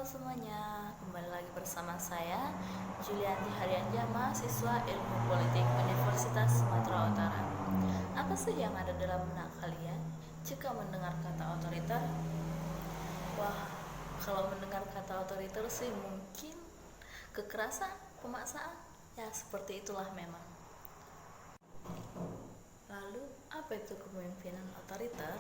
semuanya, kembali lagi bersama saya Julianti Haryanja, mahasiswa Ilmu Politik Universitas Sumatera Utara. Apa sih yang ada dalam benak kalian jika mendengar kata otoriter? Wah, kalau mendengar kata otoriter sih mungkin kekerasan, pemaksaan, ya seperti itulah memang. Lalu, apa itu kepemimpinan otoriter?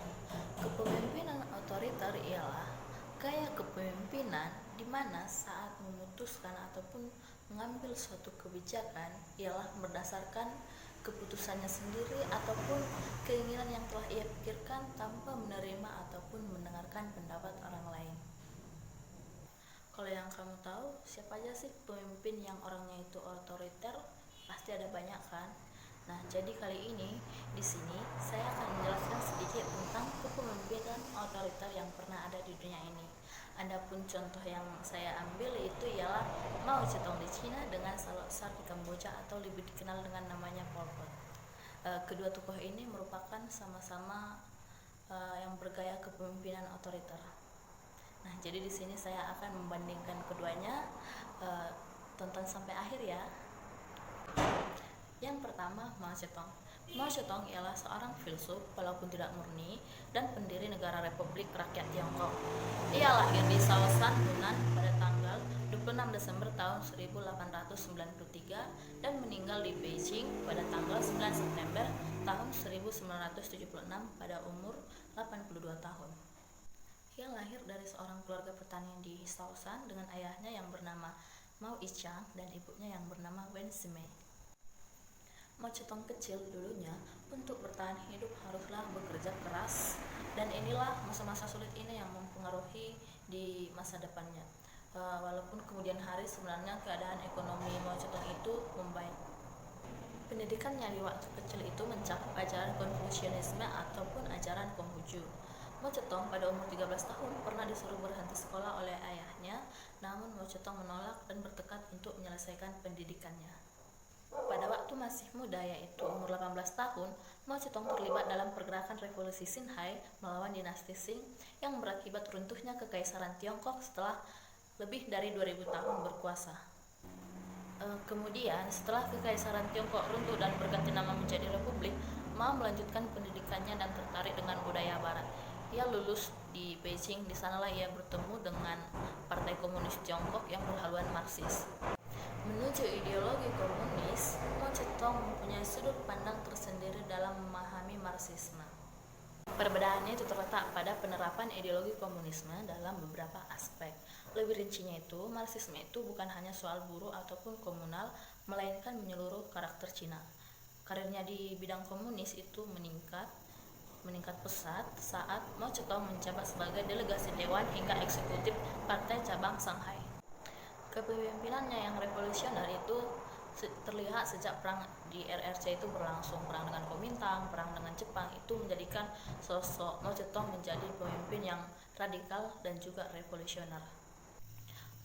Kepemimpinan otoriter ialah gaya kepemimpinan di mana saat memutuskan ataupun mengambil suatu kebijakan ialah berdasarkan keputusannya sendiri ataupun keinginan yang telah ia pikirkan tanpa menerima ataupun mendengarkan pendapat orang lain. Kalau yang kamu tahu, siapa aja sih pemimpin yang orangnya itu otoriter? Pasti ada banyak kan? Nah, jadi kali ini di sini saya akan menjelaskan sedikit tentang kepemimpinan otoriter yang pernah ada di dunia ini. Adapun contoh yang saya ambil itu ialah Mao Zedong di Cina dengan Salazar di Kamboja atau lebih dikenal dengan namanya Pol Pot. Kedua tokoh ini merupakan sama-sama yang bergaya kepemimpinan otoriter. Nah, jadi di sini saya akan membandingkan keduanya. Tonton sampai akhir ya. Yang pertama, Mao Zedong. Mao Zedong ialah seorang filsuf walaupun tidak murni dan pendiri negara Republik Rakyat Tiongkok. Ia lahir di Shaoxan, Hunan pada tanggal 26 Desember tahun 1893 dan meninggal di Beijing pada tanggal 9 September tahun 1976 pada umur 82 tahun. Ia lahir dari seorang keluarga petani di Shaoxan dengan ayahnya yang bernama Mao Yichang dan ibunya yang bernama Wen Sime. Mao Zedong kecil dulunya untuk bertahan hidup haruslah bekerja keras, dan inilah masa-masa sulit ini yang mempengaruhi di masa depannya. Walaupun kemudian hari sebenarnya keadaan ekonomi Mao Zedong itu membaik. Pendidikannya di waktu kecil itu mencakup ajaran Konfusianisme ataupun ajaran Konghucu. Mao Zedong pada umur 13 tahun pernah disuruh berhenti sekolah oleh ayahnya, namun Mao Zedong menolak dan bertekad untuk menyelesaikan pendidikannya. Pada waktu masih muda, yaitu umur 18 tahun, Mao Zedong terlibat dalam pergerakan revolusi Xinhai melawan dinasti Qing yang berakibat runtuhnya kekaisaran Tiongkok setelah lebih dari 2000 tahun berkuasa. Kemudian, setelah kekaisaran Tiongkok runtuh dan berganti nama menjadi republik, Mao melanjutkan pendidikannya dan tertarik dengan budaya barat. Ia lulus di Beijing, di sanalah ia bertemu dengan Partai Komunis Tiongkok yang berhaluan Marxis. Menuju ideologi komunis, Mao Zedong mempunyai sudut pandang tersendiri dalam memahami Marxisme. Perbedaannya itu terletak pada penerapan ideologi komunisme dalam beberapa aspek. Lebih rincinya itu, Marxisme itu bukan hanya soal buruh ataupun komunal, melainkan menyeluruh karakter Cina. Karirnya di bidang komunis itu meningkat pesat saat Mao Zedong menjabat sebagai delegasi dewan hingga eksekutif Partai Cabang Shanghai. Kepemimpinannya yang revolusioner itu terlihat sejak perang di RRC itu berlangsung. Perang dengan Kuomintang, perang dengan Jepang itu menjadikan sosok Mao Zedong menjadi pemimpin yang radikal dan juga revolusioner.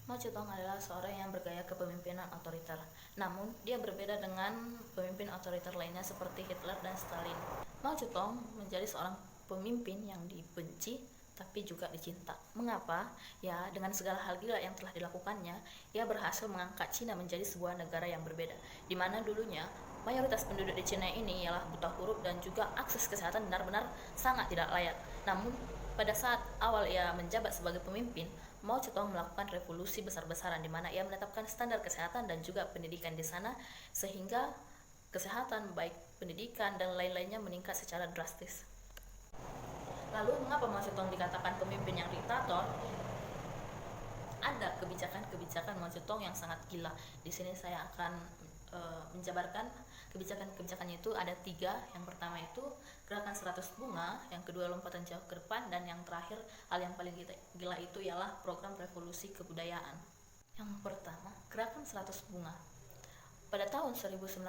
Mao Zedong adalah seorang yang bergaya kepemimpinan otoriter. Namun, dia berbeda dengan pemimpin otoriter lainnya seperti Hitler dan Stalin. Mao Zedong menjadi seorang pemimpin yang dibenci tapi juga dicinta. Mengapa? Ya, dengan segala hal gila yang telah dilakukannya, ia berhasil mengangkat Cina menjadi sebuah negara yang berbeda, di mana dulunya mayoritas penduduk di Cina ini ialah buta huruf dan juga akses kesehatan benar-benar sangat tidak layak. Namun, pada saat awal ia menjabat sebagai pemimpin, Mao Zedong melakukan revolusi besar-besaran di mana ia menetapkan standar kesehatan dan juga pendidikan di sana, sehingga kesehatan, baik pendidikan dan lain-lainnya meningkat secara drastis. Lalu, mengapa Mao Zedong dikatakan pemimpin yang diktator? Ada kebijakan-kebijakan Mao Zedong yang sangat gila. Di sini saya akan menjabarkan kebijakan-kebijakannya itu ada 3. Yang pertama itu gerakan 100 bunga, yang kedua lompatan jauh ke depan, dan yang terakhir hal yang paling gila itu ialah program revolusi kebudayaan. Yang pertama, gerakan 100 bunga. Pada tahun 1956,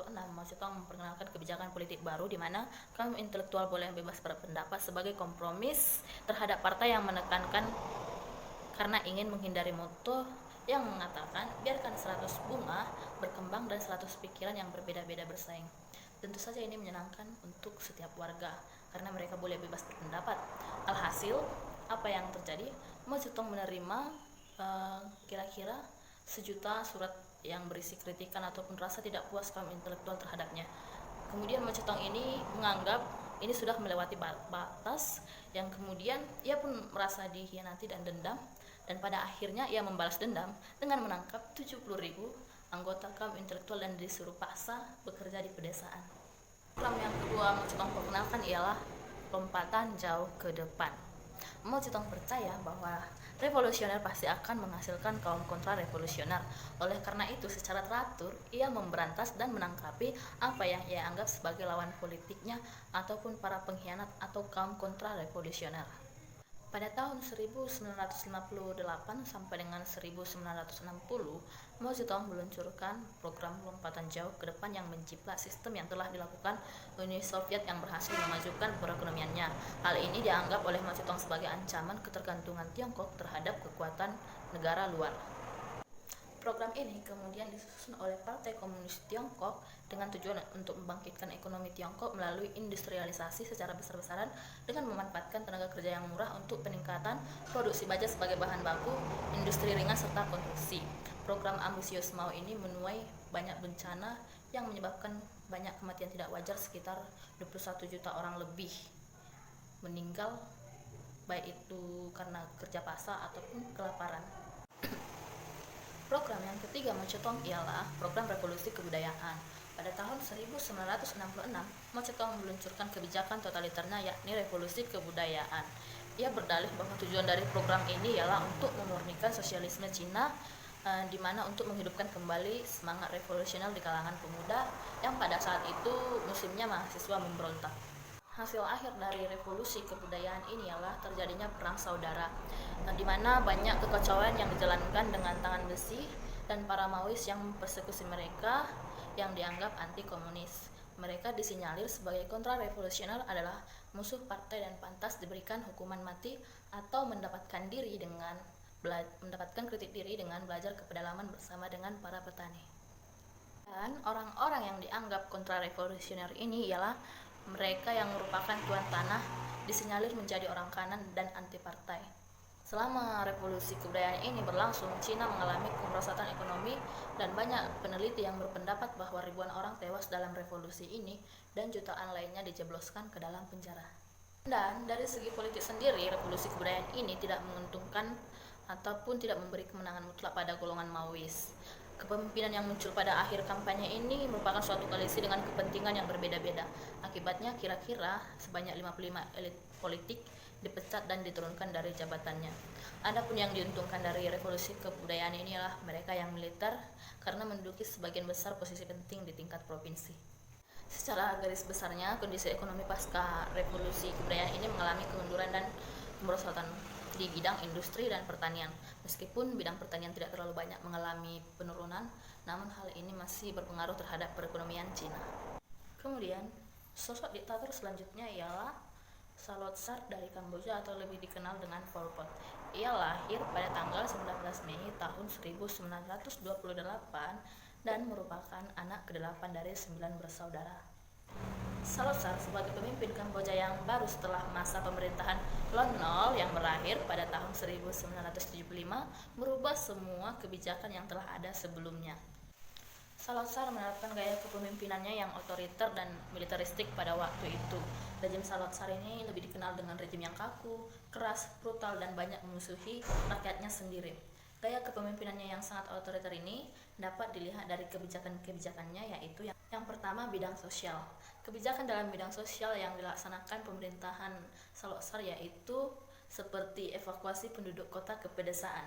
Mao Zedong memperkenalkan kebijakan politik baru di mana kaum intelektual boleh bebas berpendapat sebagai kompromis terhadap partai yang menekankan karena ingin menghindari moto yang mengatakan biarkan 100 bunga berkembang dan 100 pikiran yang berbeda-beda bersaing. Tentu saja ini menyenangkan untuk setiap warga karena mereka boleh bebas berpendapat. Alhasil, apa yang terjadi? Mao Zedong menerima kira-kira 1 juta surat yang berisi kritikan ataupun rasa tidak puas kaum intelektual terhadapnya. Kemudian Mao Zedong ini menganggap ini sudah melewati batas, yang kemudian ia pun merasa dikhianati dan dendam, dan pada akhirnya ia membalas dendam dengan menangkap 70.000 anggota kaum intelektual dan disuruh paksa bekerja di pedesaan. Program yang kedua Mao Zedong perkenalkan ialah lompatan jauh ke depan. Mao Zedong percaya bahwa revolusioner pasti akan menghasilkan kaum kontra-revolusioner. Oleh karena itu, secara teratur, ia memberantas dan menangkapi apa yang ia anggap sebagai lawan politiknya ataupun para pengkhianat atau kaum kontra-revolusioner. Pada tahun 1958 sampai dengan 1960, Mao Zedong meluncurkan program lompatan jauh ke depan yang menjiplak sistem yang telah dilakukan Uni Soviet yang berhasil memajukan perekonomiannya. Hal ini dianggap oleh Mao Zedong sebagai ancaman ketergantungan Tiongkok terhadap kekuatan negara luar. Program ini kemudian disusun oleh Partai Komunis Tiongkok dengan tujuan untuk membangkitkan ekonomi Tiongkok melalui industrialisasi secara besar-besaran dengan memanfaatkan tenaga kerja yang murah untuk peningkatan produksi baja sebagai bahan baku, industri ringan, serta konstruksi. Program ambisius Mao ini menuai banyak bencana yang menyebabkan banyak kematian tidak wajar, sekitar 21 juta orang lebih meninggal, baik itu karena kerja paksa ataupun kelaparan. Program yang ketiga Mao Zedong ialah program revolusi kebudayaan. Pada tahun 1966, Mao Zedong meluncurkan kebijakan totaliternya, yakni revolusi kebudayaan. Ia berdalih bahwa tujuan dari program ini ialah untuk memurnikan sosialisme Cina, di mana untuk menghidupkan kembali semangat revolusioner di kalangan pemuda yang pada saat itu musimnya mahasiswa memberontak. Hasil akhir dari revolusi kebudayaan ini ialah terjadinya perang saudara, di mana banyak kekacauan yang dijalankan dengan tangan besi dan para Maois yang mempersekusi mereka yang dianggap anti komunis. Mereka disinyalir sebagai kontra-revolusioner adalah musuh partai dan pantas diberikan hukuman mati atau mendapatkan kritik diri dengan belajar ke pedalaman bersama dengan para petani. Dan orang-orang yang dianggap kontra-revolusioner ini ialah mereka yang merupakan tuan tanah, disinyalir menjadi orang kanan dan anti partai. Selama revolusi kebudayaan ini berlangsung, Cina mengalami kemerosotan ekonomi dan banyak peneliti yang berpendapat bahwa ribuan orang tewas dalam revolusi ini dan jutaan lainnya dijebloskan ke dalam penjara. Dan dari segi politik sendiri, revolusi kebudayaan ini tidak menguntungkan ataupun tidak memberi kemenangan mutlak pada golongan Maois. Kepemimpinan yang muncul pada akhir kampanye ini merupakan suatu koalisi dengan kepentingan yang berbeda-beda. Akibatnya kira-kira sebanyak 55 elit politik dipecat dan diturunkan dari jabatannya. Adapun yang diuntungkan dari revolusi kebudayaan ini adalah mereka yang militer karena menduduki sebagian besar posisi penting di tingkat provinsi. Secara garis besarnya, kondisi ekonomi pasca revolusi kebudayaan ini mengalami kemunduran dan kemerosotan di bidang industri dan pertanian. Meskipun bidang pertanian tidak terlalu banyak mengalami penurunan, namun hal ini masih berpengaruh terhadap perekonomian Cina. Kemudian, sosok diktator selanjutnya ialah Salotsar dari Kamboja atau lebih dikenal dengan Pol Pot. Ia lahir pada tanggal 19 Mei tahun 1928 dan merupakan anak ke-8 dari 9 bersaudara. Salotsar sebagai pemimpin Kamboja yang baru setelah masa pemerintahan Lon Nol yang berakhir pada tahun 1975 merubah semua kebijakan yang telah ada sebelumnya. Salotsar menerapkan gaya kepemimpinannya yang otoriter dan militeristik pada waktu itu. Rejim Salotsar ini lebih dikenal dengan rejim yang kaku, keras, brutal, dan banyak memusuhi rakyatnya sendiri. Gaya kepemimpinannya yang sangat otoriter ini dapat dilihat dari kebijakan-kebijakannya, yaitu yang pertama, bidang sosial. Kebijakan dalam bidang sosial yang dilaksanakan pemerintahan Salotsar yaitu seperti evakuasi penduduk kota ke pedesaan.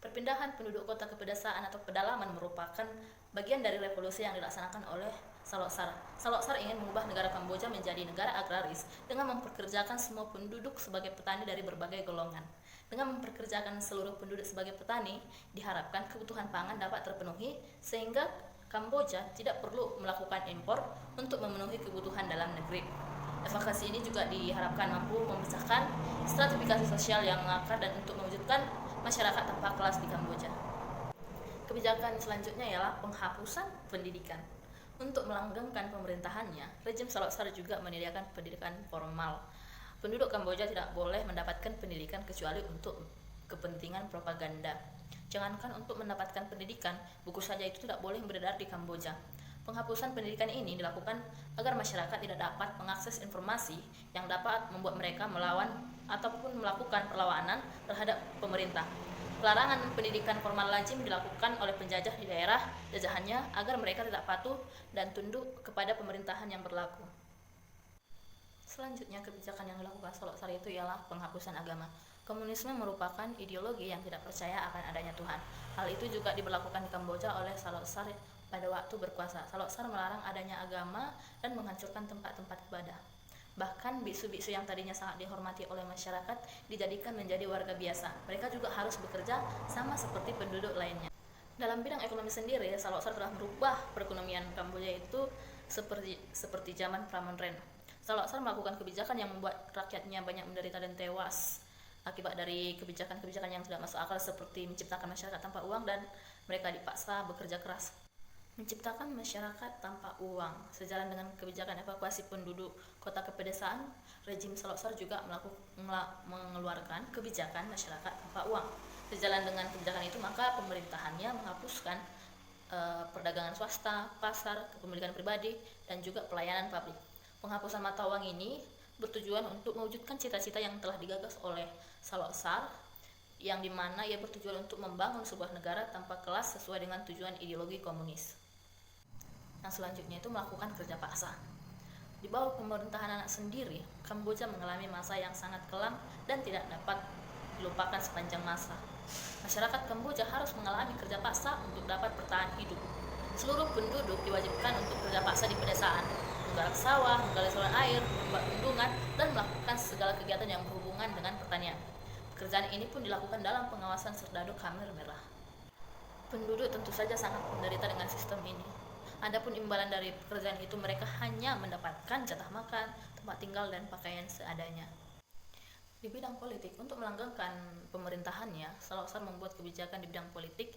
Perpindahan penduduk kota ke pedesaan atau pedalaman merupakan bagian dari revolusi yang dilaksanakan oleh Salotsar. Salotsar ingin mengubah negara Kamboja menjadi negara agraris dengan memperkerjakan semua penduduk sebagai petani dari berbagai golongan. Dengan memperkerjakan seluruh penduduk sebagai petani, diharapkan kebutuhan pangan dapat terpenuhi sehingga Kamboja tidak perlu melakukan impor untuk memenuhi kebutuhan dalam negeri. Evakuasi ini juga diharapkan mampu memecahkan stratifikasi sosial yang mengakar dan untuk mewujudkan masyarakat tanpa kelas di Kamboja. Kebijakan selanjutnya ialah penghapusan pendidikan. Untuk melanggengkan pemerintahannya, rejim Salotsar juga menyediakan pendidikan formal. Penduduk Kamboja tidak boleh mendapatkan pendidikan kecuali untuk kepentingan propaganda. Jangankan untuk mendapatkan pendidikan, buku saja itu tidak boleh beredar di Kamboja. Penghapusan pendidikan ini dilakukan agar masyarakat tidak dapat mengakses informasi yang dapat membuat mereka melawan ataupun melakukan perlawanan terhadap pemerintah. Pelarangan pendidikan formal lazim dilakukan oleh penjajah di daerah jajahannya agar mereka tidak patuh dan tunduk kepada pemerintahan yang berlaku. Selanjutnya, kebijakan yang dilakukan Saloksar itu ialah penghapusan agama. Komunisme merupakan ideologi yang tidak percaya akan adanya Tuhan. Hal itu juga diberlakukan di Kamboja oleh Saloksar pada waktu berkuasa. Saloksar melarang adanya agama dan menghancurkan tempat-tempat ibadah. Bahkan biksu-biksu yang tadinya sangat dihormati oleh masyarakat dijadikan menjadi warga biasa. Mereka juga harus bekerja sama seperti penduduk lainnya. Dalam bidang ekonomi sendiri, Saloksar telah merubah perekonomian Kamboja itu seperti zaman Pramonren. Saloksar melakukan kebijakan yang membuat rakyatnya banyak menderita dan tewas akibat dari kebijakan-kebijakan yang tidak masuk akal, seperti menciptakan masyarakat tanpa uang dan mereka dipaksa bekerja keras. Menciptakan masyarakat tanpa uang sejalan dengan kebijakan evakuasi penduduk kota ke pedesaan, rejim Saloksar juga mengeluarkan kebijakan masyarakat tanpa uang. Sejalan dengan kebijakan itu, maka pemerintahannya menghapuskan perdagangan swasta, pasar, kepemilikan pribadi, dan juga pelayanan publik. Penghapusan mata uang ini bertujuan untuk mewujudkan cita-cita yang telah digagas oleh Saloksar, yang dimana ia bertujuan untuk membangun sebuah negara tanpa kelas sesuai dengan tujuan ideologi komunis. Yang selanjutnya itu melakukan kerja paksa. Di bawah pemerintahan anak sendiri, Kamboja mengalami masa yang sangat kelam dan tidak dapat dilupakan sepanjang masa. Masyarakat Kamboja harus mengalami kerja paksa untuk dapat bertahan hidup. Seluruh penduduk diwajibkan untuk kerja paksa di pedesaan, menggarap sawah, menggali saluran air, membuat bendungan, dan melakukan segala kegiatan yang berhubungan dengan pertanian. Pekerjaan ini pun dilakukan dalam pengawasan Serdadu Khmer Merah. Penduduk tentu saja sangat menderita dengan sistem ini. Adapun imbalan dari pekerjaan itu, mereka hanya mendapatkan jatah makan, tempat tinggal, dan pakaian seadanya. Di bidang politik, untuk melanggengkan pemerintahannya, Saloksar membuat kebijakan di bidang politik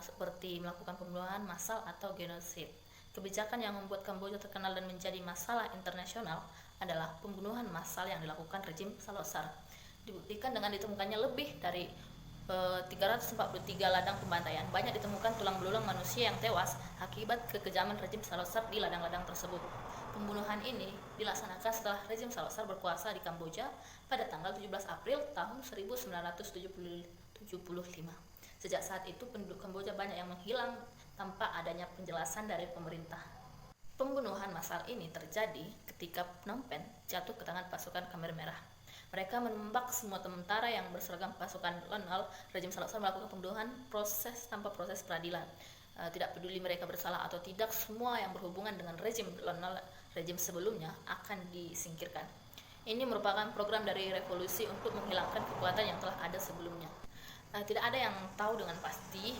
seperti melakukan pembunuhan massal atau genosid. Kebijakan yang membuat Kamboja terkenal dan menjadi masalah internasional adalah pembunuhan massal yang dilakukan rejim Saloksar. Dibuktikan dengan ditemukannya lebih dari 343 ladang pembantaian. Banyak ditemukan tulang belulang manusia yang tewas akibat kekejaman rejim Saloksar di ladang-ladang tersebut. Pembunuhan ini dilaksanakan setelah rejim Saloksar berkuasa di Kamboja pada tanggal 17 April tahun 1975. Sejak saat itu, penduduk Kamboja banyak yang menghilang tanpa adanya penjelasan dari pemerintah. Pembunuhan massal ini terjadi ketika Phnom Penh jatuh ke tangan pasukan Khmer Merah. Mereka menembak semua tentara yang berseragam pasukan Lon Nol. Rejim Saloksar melakukan pembunuhan tanpa proses peradilan. Tidak peduli mereka bersalah atau tidak, semua yang berhubungan dengan rejim Lon Nol, rejim sebelumnya, akan disingkirkan. Ini merupakan program dari revolusi untuk menghilangkan kekuatan yang telah ada sebelumnya. Tidak ada yang tahu dengan pasti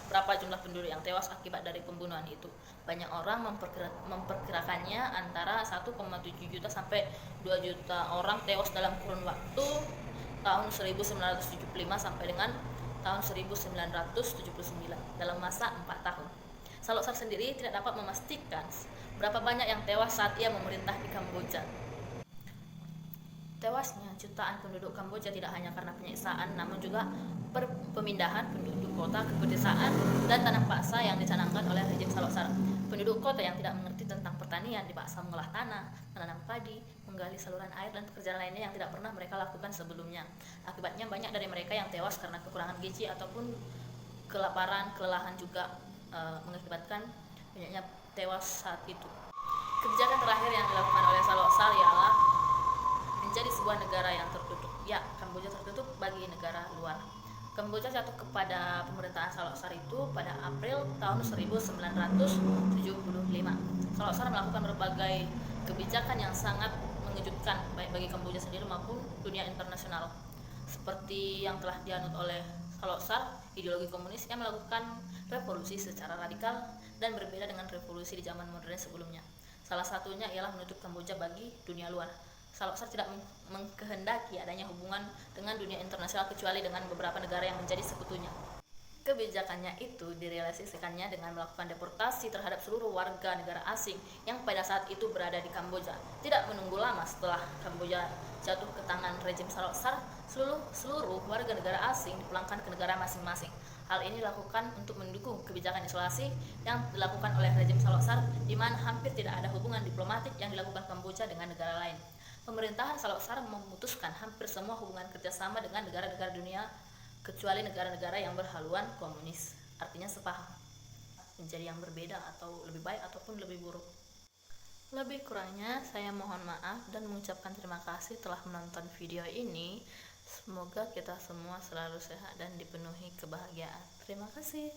berapa jumlah penduduk yang tewas akibat dari pembunuhan itu. Banyak orang memperkirakannya antara 1,7 juta sampai 2 juta orang tewas dalam kurun waktu tahun 1975 sampai dengan tahun 1979, dalam masa 4 tahun. Saloksar sendiri tidak dapat memastikan berapa banyak yang tewas saat ia memerintah di Kamboja. Tewasnya jutaan penduduk Kamboja tidak hanya karena penyiksaan, namun juga pemindahan penduduk kota ke pedesaan dan tanam paksa yang dicanangkan oleh rejim Saloksar. Penduduk kota yang tidak mengerti tentang pertanian dipaksa mengolah tanah, menanam padi, menggali saluran air, dan pekerjaan lainnya yang tidak pernah mereka lakukan sebelumnya. Akibatnya banyak dari mereka yang tewas karena kekurangan gizi ataupun kelaparan, kelelahan juga mengakibatkan banyaknya tewas saat itu. Kebijakan terakhir yang dilakukan oleh Saloksar ialah menjadi sebuah negara yang tertutup. Ya, Kamboja tertutup bagi negara luar. Kamboja jatuh kepada pemerintahan Saloksar itu pada April tahun 1975. Saloksar melakukan berbagai kebijakan yang sangat mengejutkan baik bagi Kamboja sendiri maupun dunia internasional. Seperti yang telah dianut oleh Saloksar, ideologi komunis yang melakukan revolusi secara radikal dan berbeda dengan revolusi di zaman modern sebelumnya. Salah satunya ialah menutup Kamboja bagi dunia luar. Saloksar tidak mengkehendaki adanya hubungan dengan dunia internasional kecuali dengan beberapa negara yang menjadi sekutunya. Kebijakannya itu direalisasikannya dengan melakukan deportasi terhadap seluruh warga negara asing yang pada saat itu berada di Kamboja. Tidak menunggu lama setelah Kamboja jatuh ke tangan rejim Salotsar, seluruh warga negara asing dipulangkan ke negara masing-masing. Hal ini dilakukan untuk mendukung kebijakan isolasi yang dilakukan oleh rejim Salotsar, di mana hampir tidak ada hubungan diplomatik yang dilakukan Kamboja dengan negara lain. Pemerintahan Salotsar memutuskan hampir semua hubungan kerjasama dengan negara-negara dunia kecuali negara-negara yang berhaluan komunis, artinya sepaham, menjadi yang berbeda atau lebih baik ataupun lebih buruk. Lebih kurangnya saya mohon maaf dan mengucapkan terima kasih telah menonton video ini. Semoga kita semua selalu sehat dan dipenuhi kebahagiaan. Terima kasih.